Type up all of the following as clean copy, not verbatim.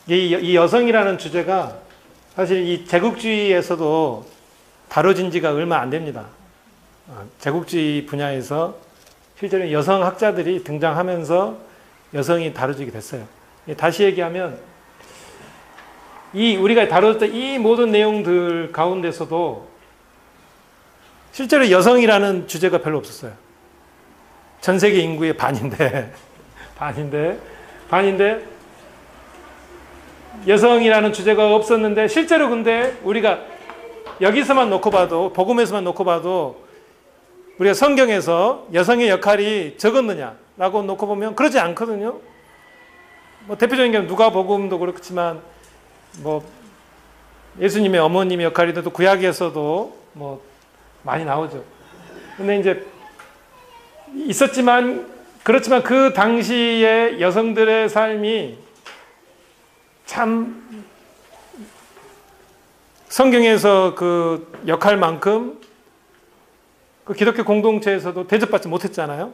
이 여성이라는 주제가 사실 이 제국주의에서도 다뤄진 지가 얼마 안 됩니다. 제국주의 분야에서 실제로 여성 학자들이 등장하면서 여성이 다뤄지게 됐어요. 다시 얘기하면 우리가 다뤘던 이 모든 내용들 가운데서도 실제로 여성이라는 주제가 별로 없었어요. 전 세계 인구의 반인데 여성이라는 주제가 없었는데 실제로 근데 우리가 여기서만 놓고 봐도 복음에서만 놓고 봐도 우리가 성경에서 여성의 역할이 적었느냐라고 놓고 보면 그러지 않거든요. 뭐 대표적인 게 누가복음도 그렇지만 뭐 예수님의 어머님의 역할이도 구약에서도 뭐 많이 나오죠. 근데 이제 있었지만 그렇지만 그 당시의 여성들의 삶이 참 성경에서 그 역할만큼 그 기독교 공동체에서도 대접받지 못했잖아요.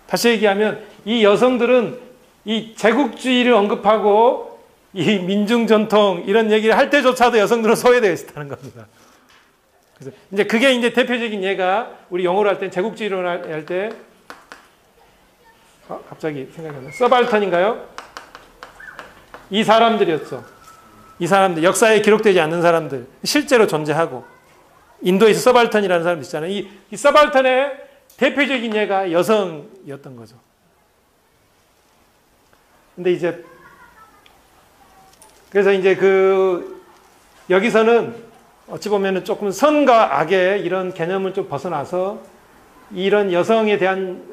다시 얘기하면 이 여성들은 이 제국주의를 언급하고 이 민중 전통 이런 얘기를 할 때조차도 여성들은 소외되어 있었다는 겁니다. 그래서 이제 그게 이제 대표적인 예가 우리 영어로 할 때 제국주의로 할 때 갑자기 생각이 안 나요. 서발턴인가요? 이 사람들이었죠. 이 사람들, 역사에 기록되지 않는 사람들, 실제로 존재하고 인도에서 서발턴이라는 사람도 있잖아요. 이 서발턴의 대표적인 예가 여성이었던 거죠. 근데 이제 그래서 이제 여기서는 어찌 보면은 조금 선과 악의 이런 개념을 좀 벗어나서 이런 여성에 대한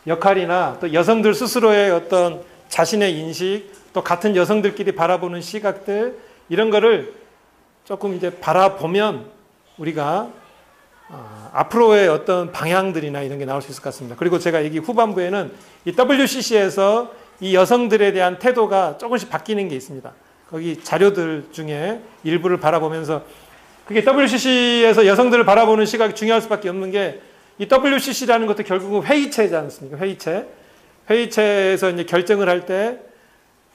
역할이나 또 여성들 스스로의 어떤 자신의 인식, 또 같은 여성들끼리 바라보는 시각들 이런 거를 조금 이제 바라보면 우리가 앞으로의 어떤 방향들이나 이런 게 나올 수 있을 것 같습니다. 그리고 제가 여기 후반부에는 이 WCC에서 이 여성들에 대한 태도가 조금씩 바뀌는 게 있습니다. 거기 자료들 중에 일부를 바라보면서 그게 WCC에서 여성들을 바라보는 시각이 중요할 수밖에 없는 게 이 WCC라는 것도 결국은 회의체지 않습니까? 회의체에서 이제 결정을 할 때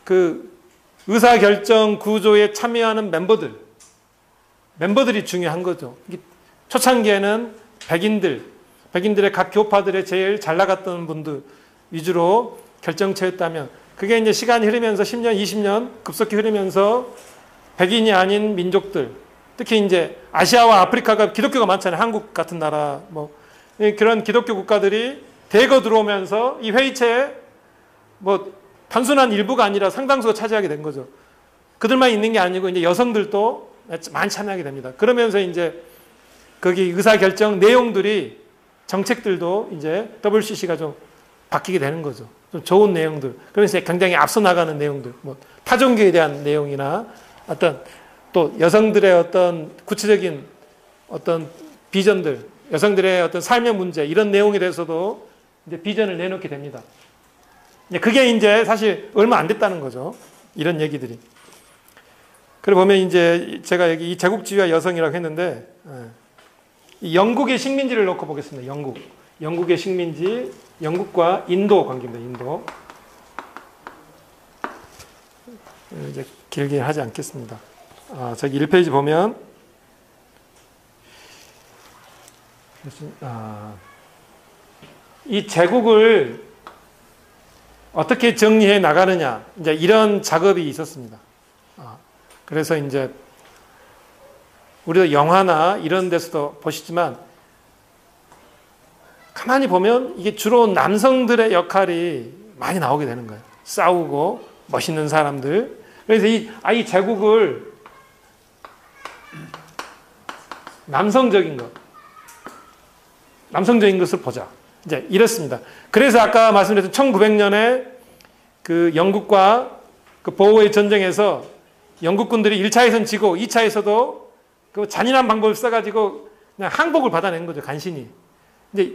그 의사결정 구조에 참여하는 멤버들이 중요한 거죠. 초창기에는 백인들의 각 교파들의 제일 잘 나갔던 분들 위주로 결정체였다면 그게 이제 시간이 흐르면서 10년, 20년 급속히 흐르면서 백인이 아닌 민족들, 특히 이제 아시아와 아프리카가 기독교가 많잖아요. 한국 같은 나라, 뭐 그런 기독교 국가들이 대거 들어오면서 이 회의체에 뭐 단순한 일부가 아니라 상당수가 차지하게 된 거죠. 그들만 있는 게 아니고 이제 여성들도 많이 참여하게 됩니다. 그러면서 이제 거기 의사결정 내용들이 정책들도 이제 WCC가 좀 바뀌게 되는 거죠. 좀 좋은 내용들. 그래서 굉장히 앞서 나가는 내용들, 뭐 타종교에 대한 내용이나 어떤 또 여성들의 어떤 구체적인 어떤 비전들, 여성들의 어떤 삶의 문제 이런 내용에 대해서도 이제 비전을 내놓게 됩니다. 그게 이제 사실 얼마 안 됐다는 거죠. 이런 얘기들이. 그리고 보면 이제 제가 여기 이 제국주의와 여성이라고 했는데 이 영국의 식민지를 놓고 보겠습니다. 영국의 식민지, 영국과 인도 관계입니다. 인도. 이제 길게 하지 않겠습니다. 저기 1페이지 보면 이 제국을 어떻게 정리해 나가느냐 이제 이런 작업이 있었습니다. 그래서 이제 우리도 영화나 이런 데서도 보시지만 가만히 보면 이게 주로 남성들의 역할이 많이 나오게 되는 거예요. 싸우고 멋있는 사람들. 그래서 이 제국을 남성적인 것을 보자. 이제 이렇습니다. 그래서 아까 말씀드렸던 1900년에 그 영국과 그 보호의 전쟁에서 영국군들이 1차에서는 지고 2차에서도 그 잔인한 방법을 써가지고 그냥 항복을 받아낸 거죠. 간신히. 이제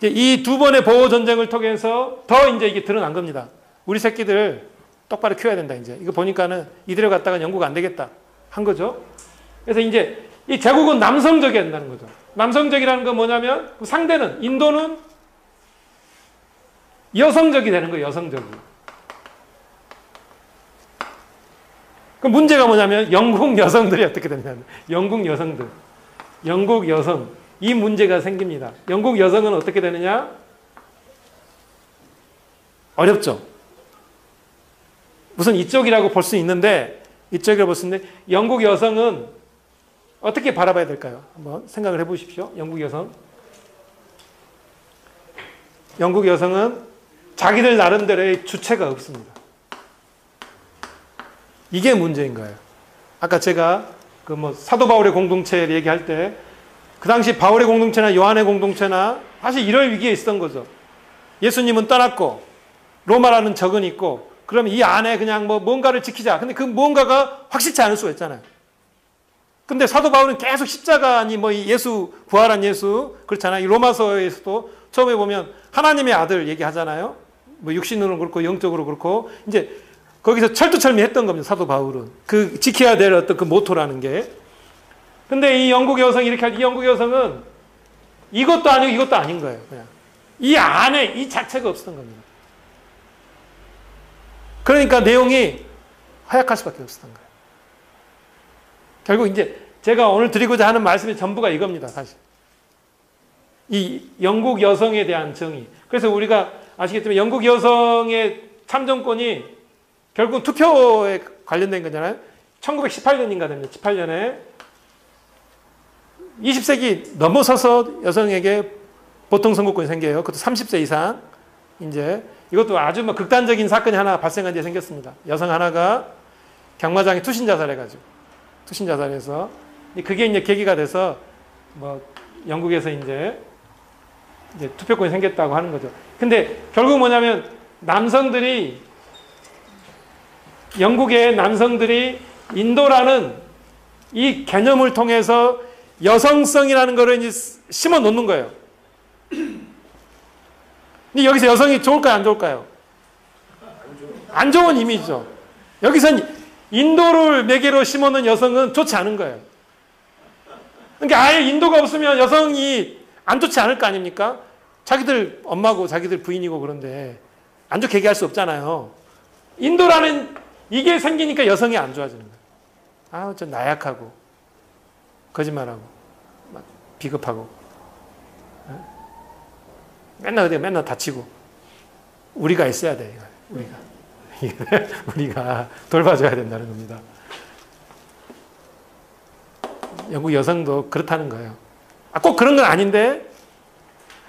이 두 번의 보호 전쟁을 통해서 더 이제 이게 드러난 겁니다. 우리 새끼들 똑바로 키워야 된다. 이제 이거 보니까는 이대로 갔다가 영국 안 되겠다 한 거죠. 그래서 이제 이 제국은 남성적이어야 된다는 거죠. 남성적이라는 건 뭐냐면 상대는 인도는 여성적이 되는 거예요. 여성적이. 그 문제가 뭐냐면 영국 여성들이 어떻게 되냐면 영국 여성들, 영국 여성 이 문제가 생깁니다. 영국 여성은 어떻게 되느냐? 어렵죠. 무슨 이쪽이라고 볼 수 있는데 이쪽이라고 볼 수 있는데 영국 여성은 어떻게 바라봐야 될까요? 한번 생각을 해보십시오. 영국 여성. 영국 여성은 자기들 나름대로의 주체가 없습니다. 이게 문제인 거예요. 아까 제가 그 사도 바울의 공동체를 얘기할 때 그 당시 바울의 공동체나 요한의 공동체나 사실 이럴 위기에 있었던 거죠. 예수님은 떠났고 로마라는 적은 있고 그러면 이 안에 그냥 뭔가를 지키자. 근데 그 뭔가가 확실치 않을 수가 있잖아요. 근데 사도 바울은 계속 십자가 아니 예수 부활한 예수 그렇잖아요. 이 로마서에서도 처음에 보면 하나님의 아들 얘기하잖아요. 육신으로 그렇고 영적으로 그렇고 이제 거기서 철두철미했던 겁니다. 사도 바울은 그 지켜야 될 어떤 그 모토라는 게. 근데 이 영국 여성이 이렇게 이 영국 여성은 이것도 아니고 이것도 아닌 거예요. 그냥 이 안에 이 자체가 없었던 겁니다. 그러니까 내용이 허약할 수밖에 없었던 거예요. 결국 이제 제가 오늘 드리고자 하는 말씀의 전부가 이겁니다. 사실 이 영국 여성에 대한 정의. 그래서 우리가 아시겠지만 영국 여성의 참정권이 결국은 투표에 관련된 거잖아요. 1918년인가 됩니다. 18년에 20세기 넘어서서 여성에게 보통 선거권이 생겨요. 그것도 30세 이상. 이제 이것도 아주 극단적인 사건이 하나 발생한 뒤에 생겼습니다. 여성 하나가 경마장에 투신 자살해가지고 투신 자살해서 그게 이제 계기가 돼서 영국에서 이제 투표권이 생겼다고 하는 거죠. 근데 결국 뭐냐면 영국의 남성들이 인도라는 이 개념을 통해서 여성성이라는 거를 이제 심어 놓는 거예요. 근데 여기서 여성이 좋을까요? 안 좋을까요? 안 좋은 이미지죠. 여기선 인도를 매개로 심어 놓은 여성은 좋지 않은 거예요. 그러니까 아예 인도가 없으면 여성이 안 좋지 않을 거 아닙니까? 자기들 엄마고 자기들 부인이고 그런데 안 좋게 얘기할 수 없잖아요. 인도라는 이게 생기니까 여성이 안 좋아지는 거예요. 좀 나약하고 거짓말하고 막 비겁하고 맨날 다치고 우리가 있어야 돼. 우리가 돌봐줘야 된다는 겁니다. 영국 여성도 그렇다는 거예요. 꼭 그런 건 아닌데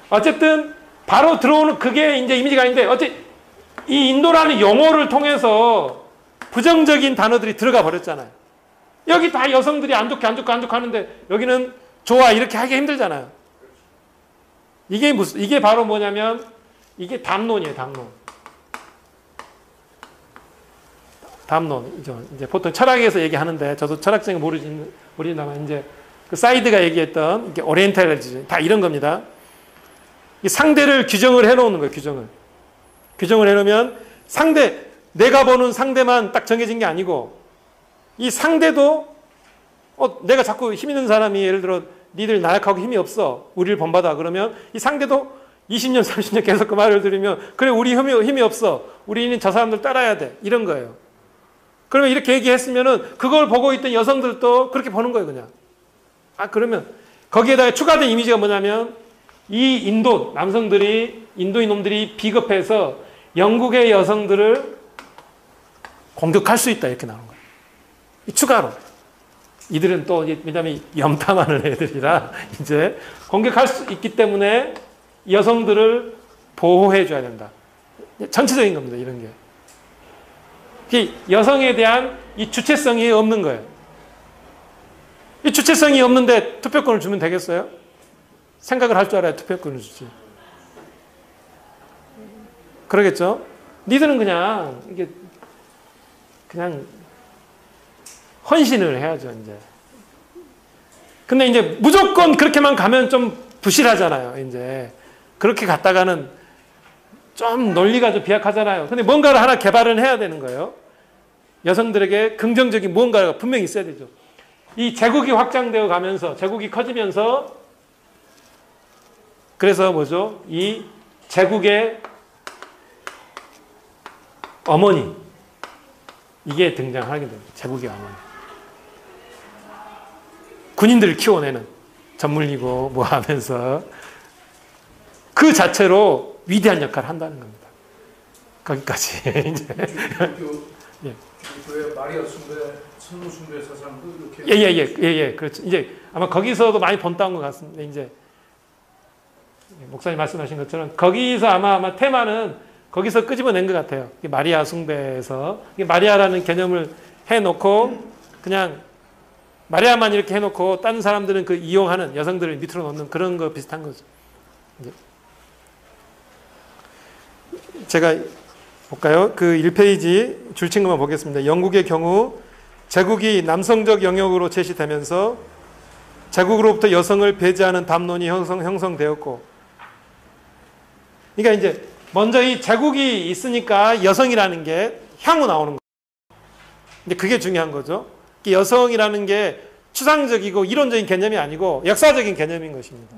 어쨌든 바로 들어오는 그게 이제 이미지가 아닌데 이 인도라는 용어를 통해서 부정적인 단어들이 들어가 버렸잖아요. 여기 다 여성들이 안 좋게 하는데 여기는 좋아 이렇게 하기 힘들잖아요. 이게 바로 뭐냐면 이게 담론이에요. 담론. 이제 보통 철학에서 얘기하는데 저도 철학적인 모르지만 이제 그 사이드가 얘기했던 이게 오리엔탈리즘 다 이런 겁니다. 이 상대를 규정을 해놓는 거예요. 규정을 해놓으면 내가 보는 상대만 딱 정해진 게 아니고 이 상대도 내가 자꾸 힘 있는 사람이 예를 들어 니들 나약하고 힘이 없어. 우리를 본받아. 그러면 이 상대도 20년 30년 계속 그 말을 들으면 그래 우리 힘이 없어. 우리는 저 사람들 따라야 돼. 이런 거예요. 그러면 이렇게 얘기했으면은 그걸 보고 있던 여성들도 그렇게 보는 거예요. 그냥. 그러면 거기에다가 추가된 이미지가 뭐냐면 이 인도인 놈들이 비겁해서 영국의 여성들을 공격할 수 있다. 이렇게 나오는 거예요. 추가로. 이들은 또, 왜냐면 염탐하는 애들이라 이제 공격할 수 있기 때문에 여성들을 보호해줘야 된다. 전체적인 겁니다. 이런 게. 여성에 대한 이 주체성이 없는 거예요. 이 주체성이 없는데 투표권을 주면 되겠어요? 생각을 할 줄 알아야 투표권을 주지. 그러겠죠? 니들은 그냥 헌신을 해야죠, 이제. 근데 이제 무조건 그렇게만 가면 좀 부실하잖아요, 이제. 그렇게 갔다가는 좀 논리가 좀 비약하잖아요. 근데 뭔가를 하나 개발을 해야 되는 거예요. 여성들에게 긍정적인 무언가가 분명히 있어야 되죠. 이 제국이 확장되어 가면서, 제국이 커지면서, 그래서 뭐죠? 이 제국의 어머니, 이게 등장하게 됩니다. 제국의 어머니. 군인들을 키워내는 전물리고 뭐 하면서 그 자체로 위대한 역할을 한다는 겁니다. 거기까지. 이제. 예. 교회 마리아 숭배, 성모 숭배 사상도 이렇게. 예. 그렇죠. 이제 아마 거기서도 많이 본따온 것 같습니다. 이제 목사님 말씀하신 것처럼 거기서 아마 테마는 거기서 끄집어낸 것 같아요. 마리아 숭배에서 마리아라는 개념을 해놓고 그냥 마리아만 이렇게 해놓고 다른 사람들은 그 이용하는 여성들을 밑으로 놓는 그런 거 비슷한 거죠. 이제 제가 볼까요? 그 1페이지 줄친구만 보겠습니다. 영국의 경우 제국이 남성적 영역으로 제시되면서 제국으로부터 여성을 배제하는 담론이 형성되었고, 그러니까 이제 먼저 이 제국이 있으니까 여성이라는 게 향후 나오는 거예요. 근데 그게 중요한 거죠. 여성이라는 게 추상적이고 이론적인 개념이 아니고 역사적인 개념인 것입니다.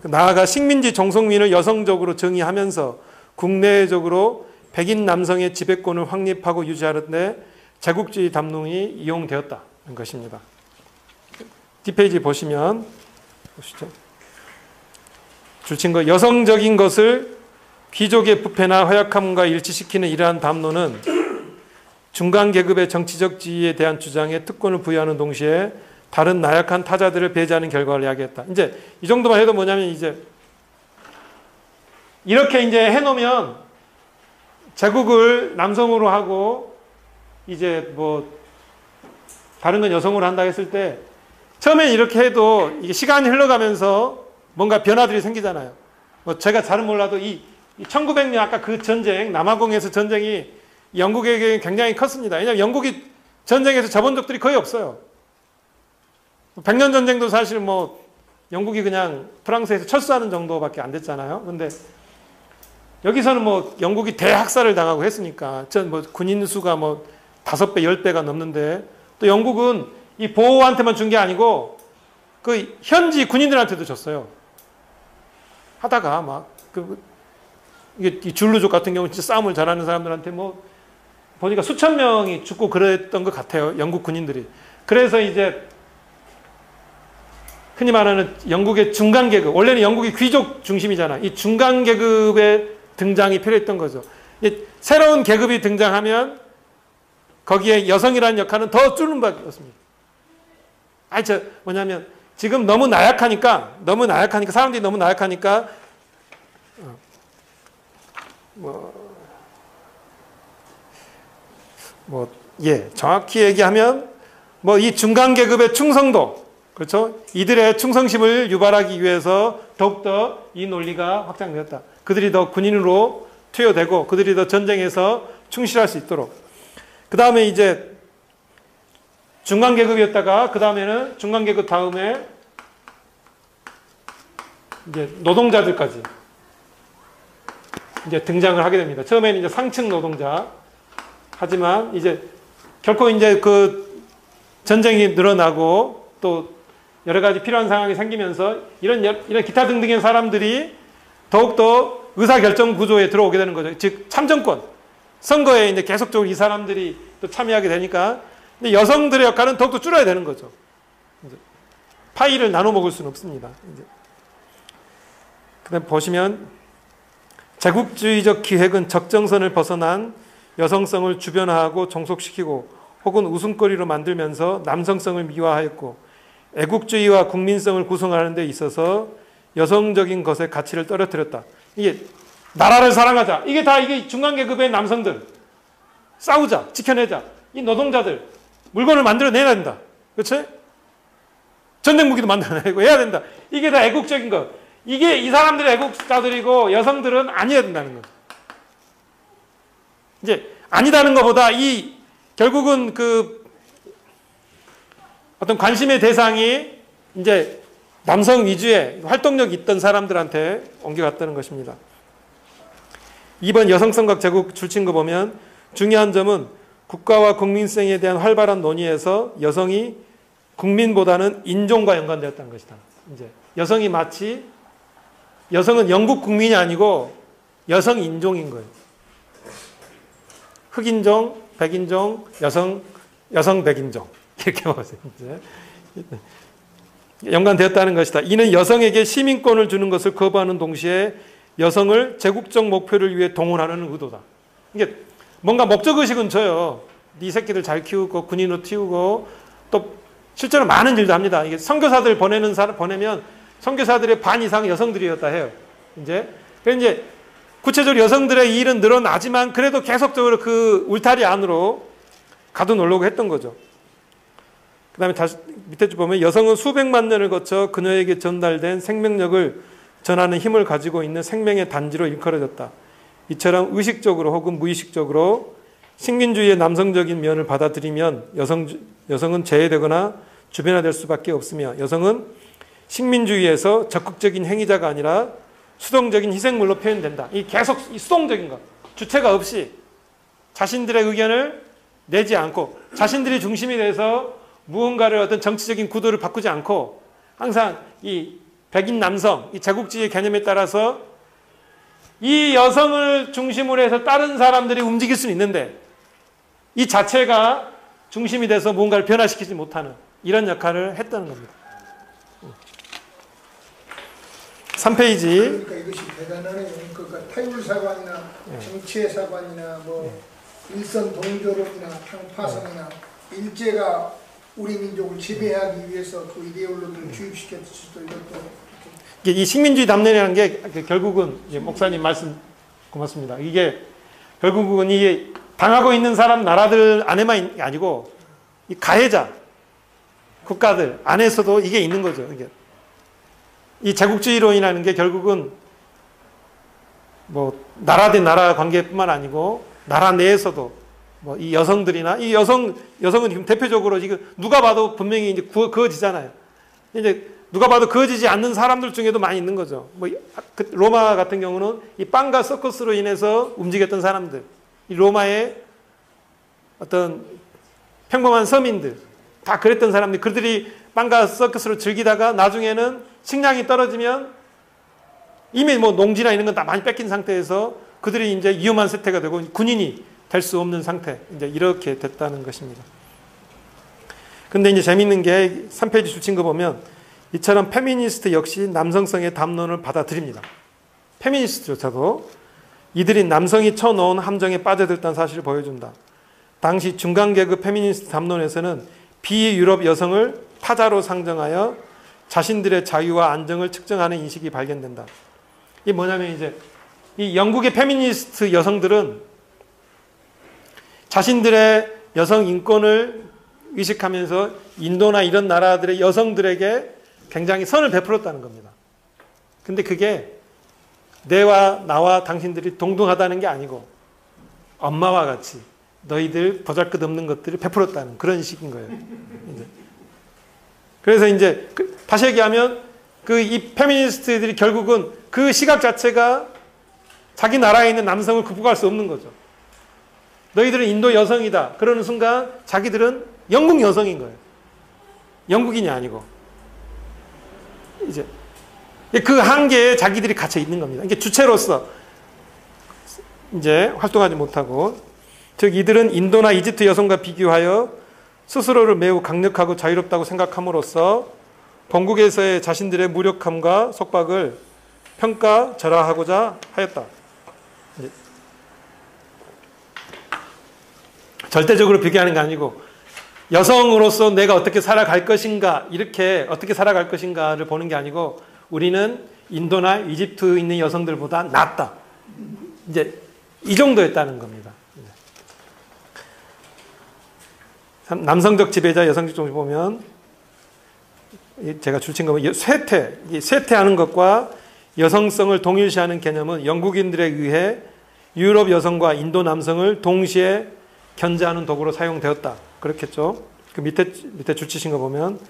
나아가 식민지 종속민을 여성적으로 정의하면서 국내적으로 백인 남성의 지배권을 확립하고 유지하는데 제국주의 담론이 이용되었다는 것입니다. 뒷페이지 보시면 보시죠. 줄친 거, 여성적인 것을 귀족의 부패나 허약함과 일치시키는 이러한 담론은 중간 계급의 정치적 지위에 대한 주장에 특권을 부여하는 동시에 다른 나약한 타자들을 배제하는 결과를 야기했다. 이제 이 정도만 해도 뭐냐면 이제 이렇게 이제 해놓으면 제국을 남성으로 하고 이제 뭐 다른 건 여성으로 한다 했을 때 처음엔 이렇게 해도 이게 시간이 흘러가면서 뭔가 변화들이 생기잖아요. 뭐 제가 잘은 몰라도 이 1900년 아까 그 전쟁, 남아공에서 전쟁이 영국에게 굉장히 컸습니다. 왜냐하면 영국이 전쟁에서 접은 적들이 거의 없어요. 100년 전쟁도 사실 뭐 영국이 그냥 프랑스에서 철수하는 정도밖에 안 됐잖아요. 근데 여기서는 뭐 영국이 대학살을 당하고 했으니까 전 뭐 군인 수가 뭐 5배, 10배가 넘는데 또 영국은 이 보호한테만 준 게 아니고 그 현지 군인들한테도 줬어요. 하다가 막 이게 이 줄루족 같은 경우 진짜 싸움을 잘하는 사람들한테 뭐 보니까 수천 명이 죽고 그랬던 것 같아요. 영국 군인들이. 그래서 이제 흔히 말하는 영국의 중간 계급, 원래는 영국이 귀족 중심이잖아. 이 중간 계급의 등장이 필요했던 거죠. 새로운 계급이 등장하면 거기에 여성이라는 역할은 더 줄는 밖에 없습니다. 뭐냐면 지금 너무 나약하니까 사람들이 너무 나약하니까 정확히 얘기하면 뭐 이 중간 계급의 충성도, 그렇죠? 이들의 충성심을 유발하기 위해서 더욱더 이 논리가 확장되었다. 그들이 더 군인으로 투여되고 그들이 더 전쟁에서 충실할 수 있도록. 그 다음에 이제 중간 계급이었다가 그 다음에는 중간 계급 다음에 이제 노동자들까지 이제 등장을 하게 됩니다. 처음에는 이제 상층 노동자. 하지만 이제 결코 이제 그 전쟁이 늘어나고 또 여러 가지 필요한 상황이 생기면서 이런 기타 등등의 사람들이 더욱더 의사결정 구조에 들어오게 되는 거죠. 즉, 참정권. 선거에 이제 계속적으로 이 사람들이 또 참여하게 되니까 근데 여성들의 역할은 더욱더 줄어야 되는 거죠. 파이를 나눠 먹을 수는 없습니다. 그 다음 보시면 제국주의적 기획은 적정선을 벗어난 여성성을 주변화하고 종속시키고 혹은 웃음거리로 만들면서 남성성을 미화하였고 애국주의와 국민성을 구성하는 데 있어서 여성적인 것의 가치를 떨어뜨렸다. 이게 나라를 사랑하자. 이게 중간계급의 남성들. 싸우자. 지켜내자. 이 노동자들. 물건을 만들어내야 된다. 그렇지? 전쟁 무기도 만들어내고 해야 된다. 이게 다 애국적인 것. 이게 이 사람들의 애국자들이고 여성들은 아니어야 된다는 거죠. 이제 아니다는 것보다 결국은 그 어떤 관심의 대상이 이제 남성 위주의 활동력이 있던 사람들한테 옮겨갔다는 것입니다. 2번 여성성과 제국 줄친 거 보면 중요한 점은 국가와 국민성에 대한 활발한 논의에서 여성이 국민보다는 인종과 연관되었다는 것이다. 이제 여성이 마치 여성은 영국 국민이 아니고 여성 인종인 거예요. 흑인종, 백인종, 여성 백인종 이렇게 보세요. 이제 연관되었다는 것이다. 이는 여성에게 시민권을 주는 것을 거부하는 동시에 여성을 제국적 목표를 위해 동원하는 의도다. 이게 뭔가 목적의식은 줘요. 네 새끼들 잘 키우고 군인으로 튀우고 또 실제로 많은 일도 합니다. 이게 선교사들 보내면 선교사들의 반 이상 여성들이었다 해요. 이제 구체적으로 여성들의 일은 늘어나지만 그래도 계속적으로 그 울타리 안으로 가둬놓으려고 했던 거죠. 그 다음에 다시 밑에 쭉 보면 여성은 수백만 년을 거쳐 그녀에게 전달된 생명력을 전하는 힘을 가지고 있는 생명의 단지로 일컬어졌다. 이처럼 의식적으로 혹은 무의식적으로 식민주의의 남성적인 면을 받아들이면 여성은 제외되거나 주변화될 수밖에 없으며 여성은 식민주의에서 적극적인 행위자가 아니라 수동적인 희생물로 표현된다. 이 계속 수동적인 것, 주체가 없이 자신들의 의견을 내지 않고 자신들이 중심이 돼서 무언가를 어떤 정치적인 구도를 바꾸지 않고 항상 이 백인 남성, 이 제국주의 개념에 따라서 이 여성을 중심으로 해서 다른 사람들이 움직일 수는 있는데 이 자체가 중심이 돼서 무언가를 변화시키지 못하는 이런 역할을 했다는 겁니다. 3페이지. 그러니까 이것이 대단하네요. 그러니까 타율사관이나 정치의 사관이나 뭐 일선 동조론이나 평파성이나 일제가 우리 민족을 지배하기 위해서 그 이데올로기를 주입시켰을 수도 이것도 이 식민주의 담론이라는 게 결국은 목사님 말씀 고맙습니다. 이게 결국은 이게 당하고 있는 사람 나라들 안에만 아니고 이 가해자 국가들 안에서도 이게 있는 거죠. 이게 이 제국주의론이라는 게 결국은 뭐 나라 대 나라 관계뿐만 아니고 나라 내에서도 뭐 이 여성들이나 이 여성은 지금 대표적으로 지금 누가 봐도 분명히 이제 그어지잖아요. 이제 누가 봐도 그어지지 않는 사람들 중에도 많이 있는 거죠. 뭐 로마 같은 경우는 이 빵과 서커스로 인해서 움직였던 사람들, 이 로마의 어떤 평범한 서민들 다 그랬던 사람들, 그들이 빵과 서커스로 즐기다가 나중에는 식량이 떨어지면 이미 뭐 농지나 이런 건 다 많이 뺏긴 상태에서 그들이 이제 위험한 세태가 되고 군인이 될 수 없는 상태, 이제 이렇게 됐다는 것입니다. 근데 이제 재밌는 게 3페이지 줄친 거 보면 이처럼 페미니스트 역시 남성성의 담론을 받아들입니다. 페미니스트조차도 이들이 남성이 쳐놓은 함정에 빠져들었다는 사실을 보여준다. 당시 중간계급 페미니스트 담론에서는 비유럽 여성을 타자로 상정하여 자신들의 자유와 안정을 측정하는 인식이 발견된다. 이게 뭐냐면 이제 이 영국의 페미니스트 여성들은 자신들의 여성 인권을 의식하면서 인도나 이런 나라들의 여성들에게 굉장히 선을 베풀었다는 겁니다. 근데 그게 내와 나와 당신들이 동등하다는 게 아니고 엄마와 같이 너희들 보잘것없는 것들을 베풀었다는 그런 식인 거예요. 그래서 이제 다시 얘기하면 이 페미니스트들이 결국은 그 시각 자체가 자기 나라에 있는 남성을 극복할 수 없는 거죠. 너희들은 인도 여성이다. 그러는 순간 자기들은 영국 여성인 거예요. 영국인이 아니고. 이제 그 한계에 자기들이 갇혀 있는 겁니다. 이게 주체로서 이제 활동하지 못하고, 즉 이들은 인도나 이집트 여성과 비교하여 스스로를 매우 강력하고 자유롭다고 생각함으로써 본국에서의 자신들의 무력함과 속박을 평가절하하고자 하였다. 절대적으로 비교하는 게 아니고 여성으로서 내가 어떻게 살아갈 것인가, 이렇게 어떻게 살아갈 것인가를 보는 게 아니고 우리는 인도나 이집트에 있는 여성들보다 낫다. 이제 이 정도였다는 겁니다. 남성적 지배자, 여성적 종을 보면 제가 줄친 거면 쇠퇴하는 것과 여성성을 동일시하는 개념은 영국인들에 의해 유럽 여성과 인도 남성을 동시에 견제하는 도구로 사용되었다. 그렇겠죠. 그 밑에 줄치신 거 보면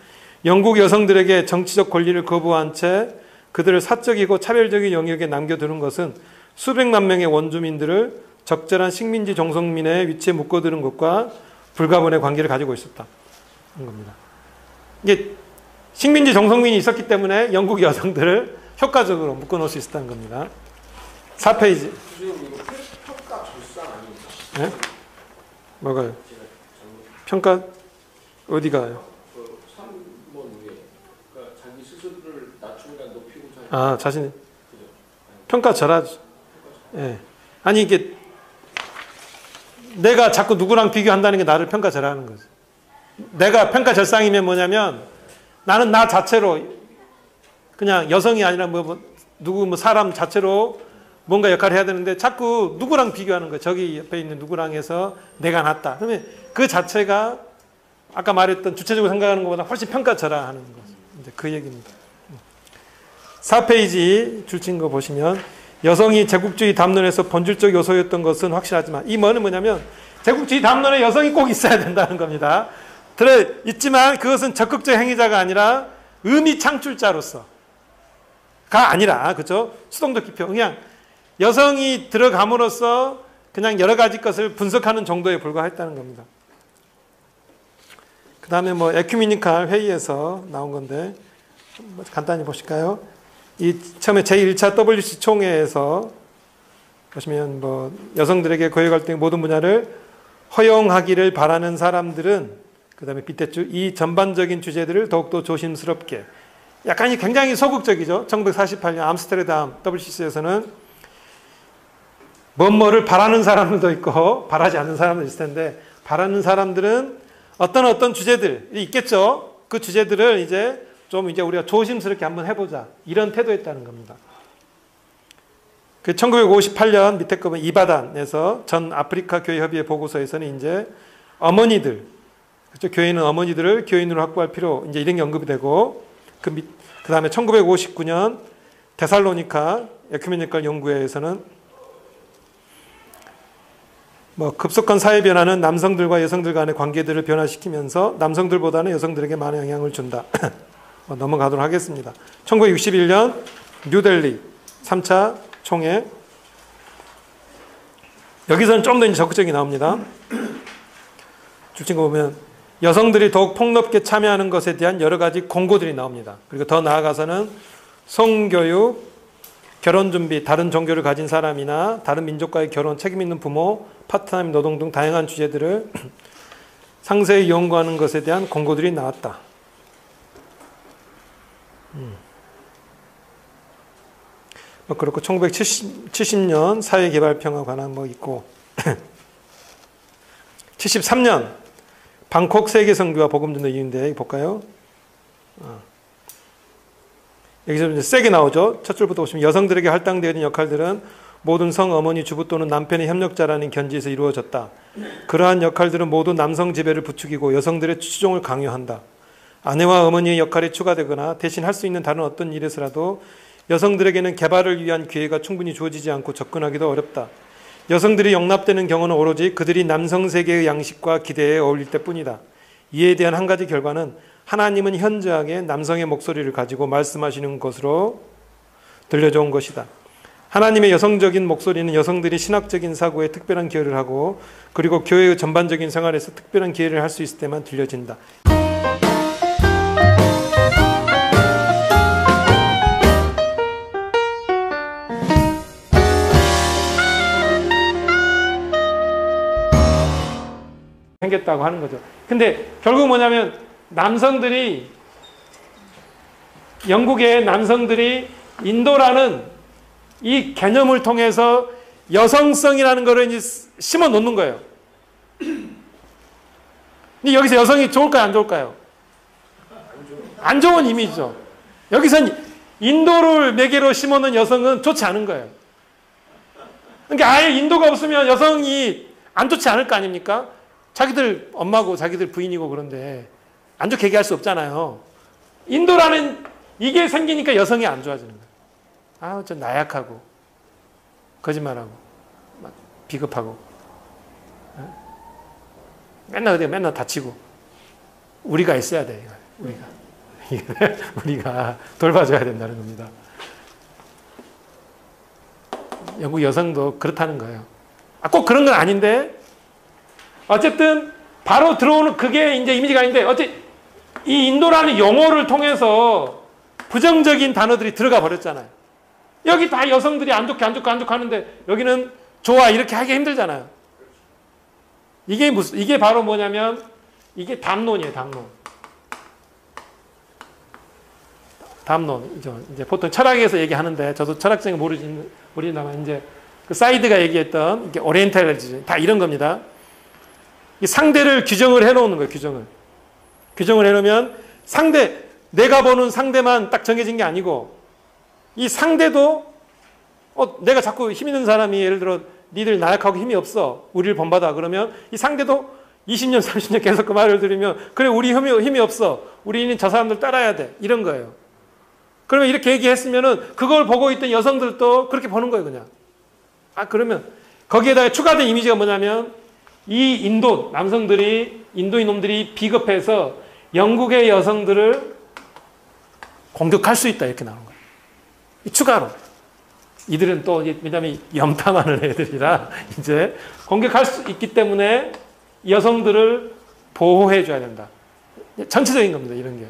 영국 여성들에게 정치적 권리를 거부한 채 그들을 사적이고 차별적인 영역에 남겨두는 것은 수백만 명의 원주민들을 적절한 식민지 종속민의 위치에 묶어두는 것과 불가분의 관계를 가지고 있었다. 는 겁니다. 이게 식민지 종속민이 있었기 때문에 영국 여성들을 효과적으로 묶어놓을 수 있었다는 겁니다. 4페이지. 평가 절상 아닙니까? 네? 뭐가요? 평가 어디가요? 그 3번 위에 그러니까 자기 스스로를 낮추거나 높이고 아, 자신 평가절하죠. 예. 아니 이게 내가 자꾸 누구랑 비교한다는 게 나를 평가절하는 거죠. 내가 평가절상이면 뭐냐면 나는 나 자체로 그냥 여성이 아니라 누구 사람 자체로 뭔가 역할을 해야 되는데 자꾸 누구랑 비교하는 거예요. 저기 옆에 있는 누구랑 해서 내가 낫다. 그러면 그 자체가 아까 말했던 주체적으로 생각하는 것보다 훨씬 평가절하하는 거죠. 이제 그 얘기입니다. 4페이지 줄친 거 보시면 여성이 제국주의 담론에서 본질적 요소였던 것은 확실하지만 이 뭐는 뭐냐면 제국주의 담론에 여성이 꼭 있어야 된다는 겁니다. 있지만 그것은 적극적 행위자가 아니라 의미 창출자로서가 아니라 그죠? 수동적 기표 그냥 여성이 들어감으로써 그냥 여러 가지 것을 분석하는 정도에 불과했다는 겁니다. 그 다음에 뭐 에큐미니칼 회의에서 나온 건데 간단히 보실까요? 이 처음에 제1차 WC 총회에서 보시면 뭐 여성들에게 교회 갈등의 모든 분야를 허용하기를 바라는 사람들은 그 다음에 밑에 줄 이 전반적인 주제들을 더욱더 조심스럽게 약간 굉장히 소극적이죠. 1948년 암스테르담 WCC에서는 뭐를 바라는 사람들도 있고 바라지 않는 사람도 있을 텐데 바라는 사람들은 어떤 주제들이 있겠죠. 그 주제들을 이제 우리가 조심스럽게 한번 해보자. 이런 태도였다는 겁니다. 그 1958년 밑에 거면 이바단에서 전 아프리카 교회 협의회 보고서에서는 이제 어머니들, 그렇죠? 교회는 어머니들을 교인으로 확보할 필요, 이제 이런 게 언급이 되고, 그 다음에 1959년 데살로니카 에큐메니컬 연구회에서는 급속한 사회 변화는 남성들과 여성들 간의 관계들을 변화시키면서 남성들보다는 여성들에게 많은 영향을 준다. 넘어가도록 하겠습니다. 1961년 뉴델리 3차 총회 여기서는 좀 더 적극적이 나옵니다. 줄친 거 보면 여성들이 더욱 폭넓게 참여하는 것에 대한 여러 가지 공고들이 나옵니다. 그리고 더 나아가서는 성교육, 결혼준비, 다른 종교를 가진 사람이나 다른 민족과의 결혼, 책임 있는 부모, 파트타임 노동 등 다양한 주제들을 상세히 연구하는 것에 대한 공고들이 나왔다. 그렇고 1970년 사회개발평화 관한 있고 73년 방콕 세계선교와 복음전도 이유인데 볼까요? 여기서 이제 세게 나오죠. 첫 줄부터 보시면 여성들에게 할당되어진 역할들은 모든 성 어머니 주부 또는 남편의 협력자라는 견지에서 이루어졌다. 그러한 역할들은 모두 남성 지배를 부추기고 여성들의 추종을 강요한다. 아내와 어머니의 역할이 추가되거나 대신 할 수 있는 다른 어떤 일에서라도 여성들에게는 개발을 위한 기회가 충분히 주어지지 않고 접근하기도 어렵다. 여성들이 용납되는 경우는 오로지 그들이 남성 세계의 양식과 기대에 어울릴 때뿐이다. 이에 대한 한 가지 결과는 하나님은 현저하게 남성의 목소리를 가지고 말씀하시는 것으로 들려져온 것이다. 하나님의 여성적인 목소리는 여성들이 신학적인 사고에 특별한 기여를 하고 그리고 교회의 전반적인 생활에서 특별한 기여를 할 수 있을 때만 들려진다. 생겼다고 하는 거죠. 근데 결국 뭐냐면 영국의 남성들이 인도라는 이 개념을 통해서 여성성이라는 거를 이제 심어 놓는 거예요. 근데 여기서 여성이 좋을까요? 안 좋을까요? 안 좋은 이미지죠. 여기선 인도를 매개로 심어 놓은 여성은 좋지 않은 거예요. 그러니까 아예 인도가 없으면 여성이 안 좋지 않을 거 아닙니까? 자기들 엄마고 자기들 부인이고 그런데 안 좋게 얘기할 수 없잖아요. 인도라는 이게 생기니까 여성이 안 좋아지는 거예요. 좀 나약하고 거짓말하고 막 비겁하고 맨날 다치고 우리가 있어야 돼. 우리가 돌봐줘야 된다는 겁니다. 영국 여성도 그렇다는 거예요. 꼭 그런 건 아닌데 어쨌든 바로 들어오는 그게 이제 이미지가 아닌데 이 인도라는 용어를 통해서 부정적인 단어들이 들어가 버렸잖아요. 여기 다 여성들이 안 좋게 하는데 여기는 좋아 이렇게 하기 힘들잖아요. 이게 바로 뭐냐면 이게 담론이에요. 담론이죠. 이제 보통 철학에서 얘기하는데 저도 철학적인 모르지만 이제 그 사이드가 얘기했던 이게 오리엔탈리즘 다 이런 겁니다. 이 상대를 규정을 해놓는 거예요. 규정을 해놓으면 내가 보는 상대만 딱 정해진 게 아니고 이 상대도 내가 자꾸 힘 있는 사람이 예를 들어 니들 나약하고 힘이 없어. 우리를 본받아. 그러면 이 상대도 20년 30년 계속 그 말을 들으면 그래 우리 힘이 없어. 우리는 저 사람들 따라야 돼. 이런 거예요. 그러면 이렇게 얘기했으면은 그걸 보고 있던 여성들도 그렇게 보는 거예요. 그냥. 그러면 거기에다가 추가된 이미지가 뭐냐면 이 인도인 놈들이 비겁해서 영국의 여성들을 공격할 수 있다. 이렇게 나오는 거예요. 추가로. 이들은 또, 왜냐면 염탐하는 애들이라 이제 공격할 수 있기 때문에 여성들을 보호해줘야 된다. 전체적인 겁니다. 이런 게.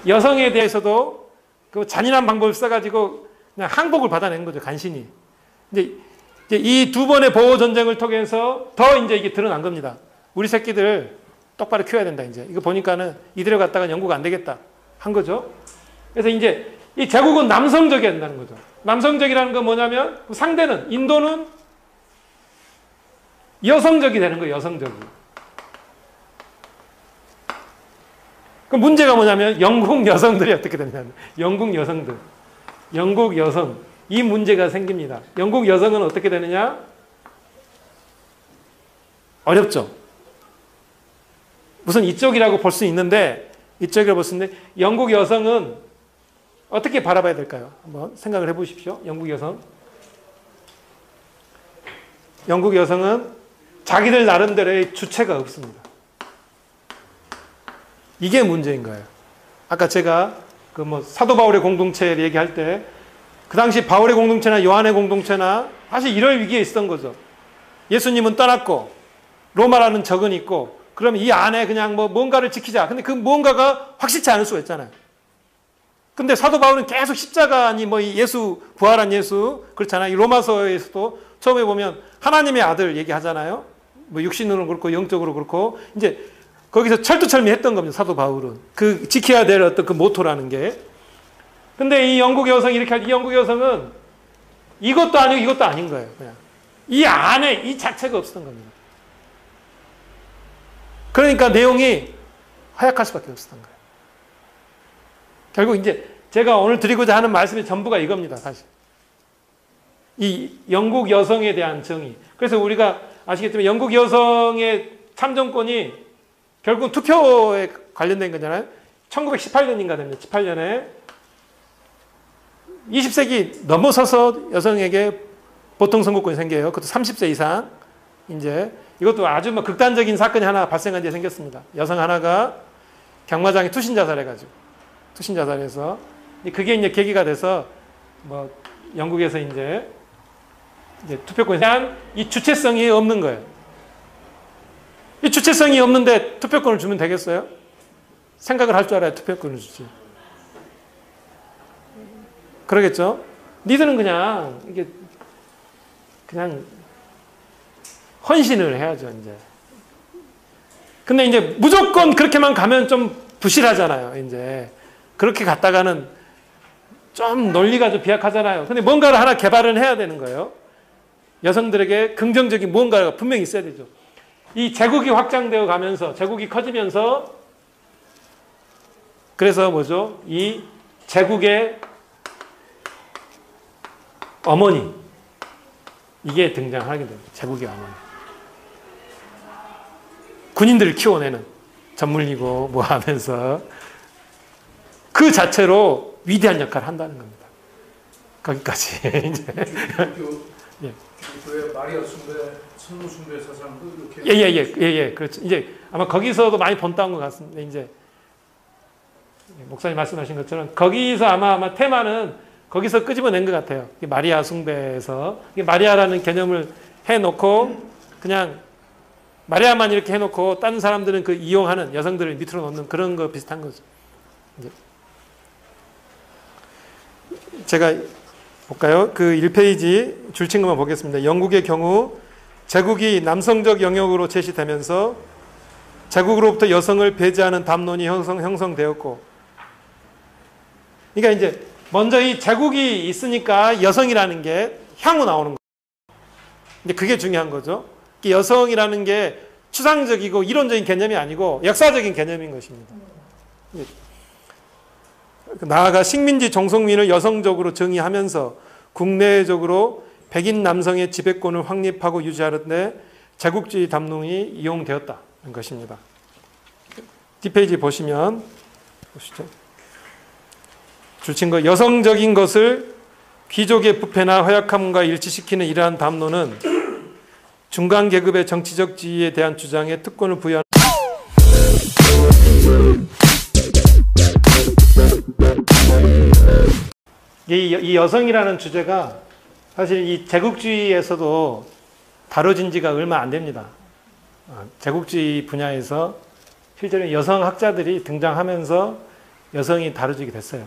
여성에 대해서도 그 잔인한 방법을 써가지고 그냥 항복을 받아낸 거죠. 간신히. 이제 이 두 번의 보호 전쟁을 통해서 더 이제 이게 드러난 겁니다. 우리 새끼들 똑바로 키워야 된다. 이제 이거 보니까는 이대로 갔다가 영국 안 되겠다 한 거죠. 그래서 이제 이 제국은 남성적이어야 된다는 거죠. 남성적이라는 건 뭐냐면 상대는 인도는 여성적이 되는 거예요. 여성적이. 그 문제가 뭐냐면 영국 여성들이 어떻게 되냐면 영국 여성 이 문제가 생깁니다. 영국 여성은 어떻게 되느냐? 어렵죠. 무슨 이쪽이라고 볼 수 있는데 영국 여성은 어떻게 바라봐야 될까요? 한번 생각을 해보십시오. 영국 여성은 자기들 나름대로의 주체가 없습니다. 이게 문제인 거예요. 아까 제가 사도 바울의 공동체 얘기할 때 그 당시 바울의 공동체나 요한의 공동체나 사실 이럴 위기에 있었던 거죠. 예수님은 떠났고 로마라는 적은 있고 그럼 이 안에 그냥 뭔가를 지키자. 근데 그 뭔가가 확실치 않을 수가 있잖아요. 근데 사도 바울은 계속 십자가 아니 예수 부활한 예수 그렇잖아요. 이 로마서에서도 처음에 보면 하나님의 아들 얘기하잖아요. 육신으로 그렇고 영적으로 그렇고 이제 거기서 철두철미했던 겁니다. 사도 바울은 그 지켜야 될 어떤 그 모토라는 게. 근데 이 영국 여성이 이 영국 여성은 이것도 아니고 이것도 아닌 거예요. 그냥 이 안에 이 자체가 없었던 겁니다. 그러니까 내용이 허약할 수밖에 없었던 거예요. 결국 이제 제가 오늘 드리고자 하는 말씀의 전부가 이겁니다. 사실 이 영국 여성에 대한 정의. 그래서 우리가 아시겠지만 영국 여성의 참정권이 결국 투표에 관련된 거잖아요. 1918년인가 됩니다. 18년에 20세기 넘어서서 여성에게 보통 선거권이 생겨요. 그것도 30세 이상. 이제 이것도 아주 극단적인 사건이 하나 발생한 뒤에 생겼습니다. 여성 하나가 경마장에 투신 자살해서 그게 이제 계기가 돼서 영국에서 이제 투표권에 대한 이 주체성이 없는 거예요. 이 주체성이 없는데 투표권을 주면 되겠어요? 생각을 할 줄 알아야 투표권을 주지. 그러겠죠? 니들은 그냥 헌신을 해야죠, 이제. 근데 이제 무조건 그렇게만 가면 좀 부실하잖아요, 이제. 그렇게 갔다가는 좀 논리가 좀 비약하잖아요. 근데 뭔가를 하나 개발을 해야 되는 거예요. 여성들에게 긍정적인 무언가가 분명히 있어야 되죠. 이 제국이 확장되어 가면서, 제국이 커지면서, 그래서 뭐죠? 이 제국의 어머니. 이게 등장하게 됩니다. 제국의 어머니. 군인들을 키워내는 전물리고 뭐 하면서 그 자체로 위대한 역할을 한다는 겁니다. 거기까지. 이제. 예. 교회 마리아 숭배, 성모 숭배 사상도 이렇게. 예. 그렇죠. 이제 아마 거기서도 많이 본따온 것 같습니다. 이제 목사님 말씀하신 것처럼 거기서 아마 테마는 거기서 끄집어낸 것 같아요. 마리아 숭배에서 마리아라는 개념을 해놓고 그냥 마리아만 이렇게 해놓고 다른 사람들은 그 이용하는 여성들을 밑으로 놓는 그런 거 비슷한 거죠. 이제 제가 볼까요? 그 1페이지 줄친 것만 보겠습니다. 영국의 경우 제국이 남성적 영역으로 제시되면서 제국으로부터 여성을 배제하는 담론이 형성되었고, 그러니까 이제 먼저 이 제국이 있으니까 여성이라는 게 향후 나오는 거예요. 근데 그게 중요한 거죠. 여성이라는 게 추상적이고 이론적인 개념이 아니고 역사적인 개념인 것입니다. 나아가 식민지 종속민을 여성적으로 정의하면서 국내적으로 백인 남성의 지배권을 확립하고 유지하는데 제국주의 담론이 이용되었다는 것입니다. 뒷페이지 보시면 보시죠. 줄친 거 여성적인 것을 귀족의 부패나 허약함과 일치시키는 이러한 담론은 중간 계급의 정치적 지위에 대한 주장에 특권을 부여하는 이 여성이라는 주제가 사실 이 제국주의에서도 다뤄진 지가 얼마 안 됩니다. 제국주의 분야에서 실제로 여성 학자들이 등장하면서 여성이 다뤄지게 됐어요.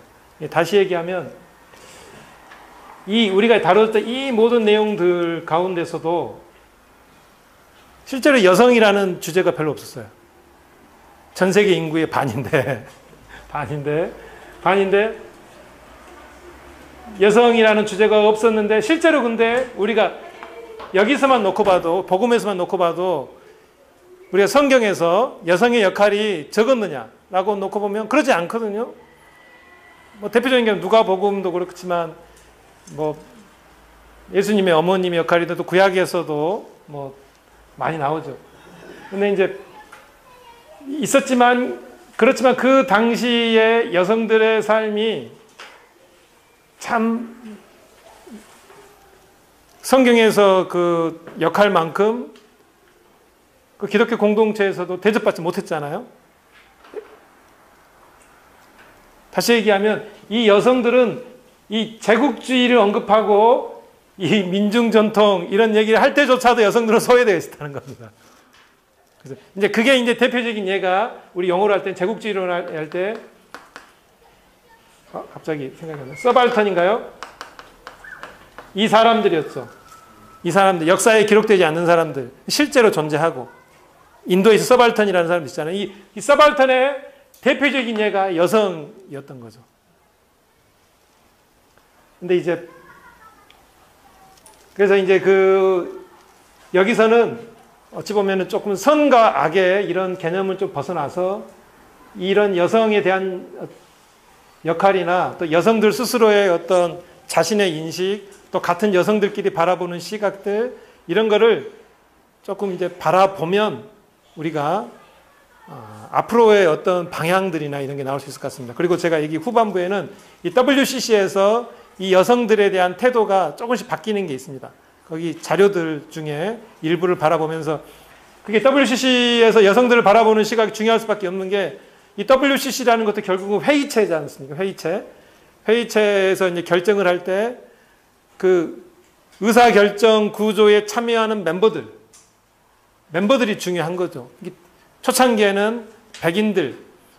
다시 얘기하면 우리가 다뤘던 이 모든 내용들 가운데서도 실제로 여성이라는 주제가 별로 없었어요. 전 세계 인구의 반인데 여성이라는 주제가 없었는데 실제로 근데 우리가 여기서만 놓고 봐도 복음에서만 놓고 봐도 우리가 성경에서 여성의 역할이 적었느냐라고 놓고 보면 그러지 않거든요. 뭐 대표적인 게 누가복음도 그렇지만 뭐 예수님의 어머님의 역할이도 구약에서도 뭐 많이 나오죠. 근데 이제 있었지만 그렇지만 그 당시의 여성들의 삶이 참 성경에서 그 역할만큼 그 기독교 공동체에서도 대접받지 못했잖아요. 다시 얘기하면 이 여성들은 이 제국주의를 언급하고 이 민중 전통 이런 얘기를 할 때조차도 여성들은 소외되어 있었다는 겁니다. 그래서 이제 그게 이제 대표적인 예가 우리 영어로 할 때 제국주의로 할 때 갑자기 생각이 나요. 서발턴인가요? 이 사람들이었죠. 이 사람들 역사에 기록되지 않는 사람들 실제로 존재하고 인도에서 서발턴이라는 사람도 있잖아요. 이 서발턴의 대표적인 예가 여성이었던 거죠. 근데 이제 그래서 이제 여기서는 어찌 보면은 조금 선과 악의 이런 개념을 좀 벗어나서 이런 여성에 대한 역할이나 또 여성들 스스로의 어떤 자신의 인식 또 같은 여성들끼리 바라보는 시각들 이런 거를 조금 이제 바라보면 우리가 앞으로의 어떤 방향들이나 이런 게 나올 수 있을 것 같습니다. 그리고 제가 여기 후반부에는 이 WCC에서 이 여성들에 대한 태도가 조금씩 바뀌는 게 있습니다. 거기 자료들 중에 일부를 바라보면서 그게 WCC에서 여성들을 바라보는 시각이 중요할 수밖에 없는 게 이 WCC라는 것도 결국은 회의체지 않습니까? 회의체에서 이제 결정을 할 때 그 의사결정 구조에 참여하는 멤버들이 중요한 거죠. 초창기에는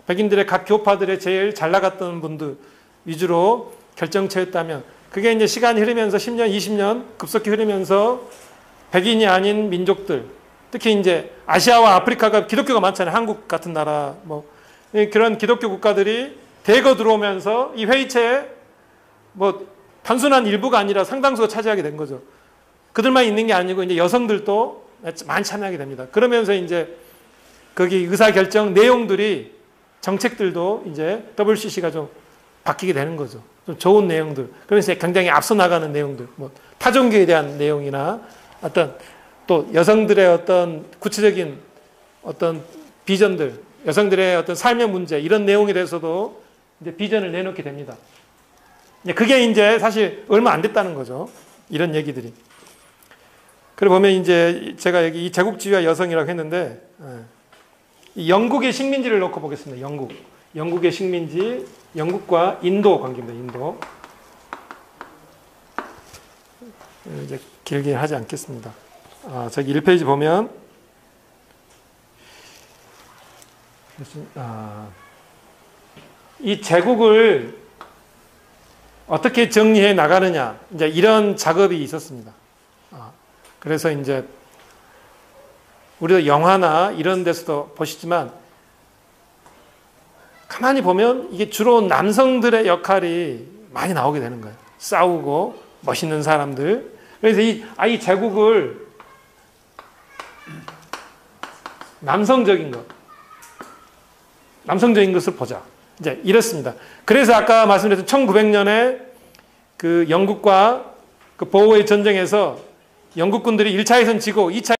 백인들의 각 교파들의 제일 잘 나갔던 분들 위주로 결정체였다면 그게 이제 시간이 흐르면서 10년, 20년 급속히 흐르면서 백인이 아닌 민족들, 특히 이제 아시아와 아프리카가 기독교가 많잖아요. 한국 같은 나라, 뭐 그런 기독교 국가들이 대거 들어오면서 이 회의체에 뭐 단순한 일부가 아니라 상당수가 차지하게 된 거죠. 그들만 있는 게 아니고 이제 여성들도 많이 참여하게 됩니다. 그러면서 이제 거기 의사결정 내용들이 정책들도 이제 WCC가 좀 바뀌게 되는 거죠. 좀 좋은 내용들. 그래서 굉장히 앞서 나가는 내용들. 뭐 타종교에 대한 내용이나 어떤 또 여성들의 어떤 구체적인 어떤 비전들, 여성들의 어떤 삶의 문제 이런 내용에 대해서도 이제 비전을 내놓게 됩니다. 그게 이제 사실 얼마 안 됐다는 거죠. 이런 얘기들이. 그리고 보면 이제 제가 여기 이 제국주의와 여성이라고 했는데 이 영국의 식민지를 놓고 보겠습니다. 영국의 식민지, 영국과 인도 관계입니다. 인도. 이제 길게 하지 않겠습니다. 저기 1페이지 보면 이 제국을 어떻게 정리해 나가느냐, 이제 이런 작업이 있었습니다. 그래서 이제 우리가 영화나 이런 데서도 보시지만 가만히 보면 이게 주로 남성들의 역할이 많이 나오게 되는 거예요. 싸우고 멋있는 사람들. 그래서 이 제국을 남성적인 것을 보자. 이제 이렇습니다. 그래서 아까 말씀드렸던 1900년에 그 영국과 그 보오의 전쟁에서 영국군들이 1차 예선 지고 2차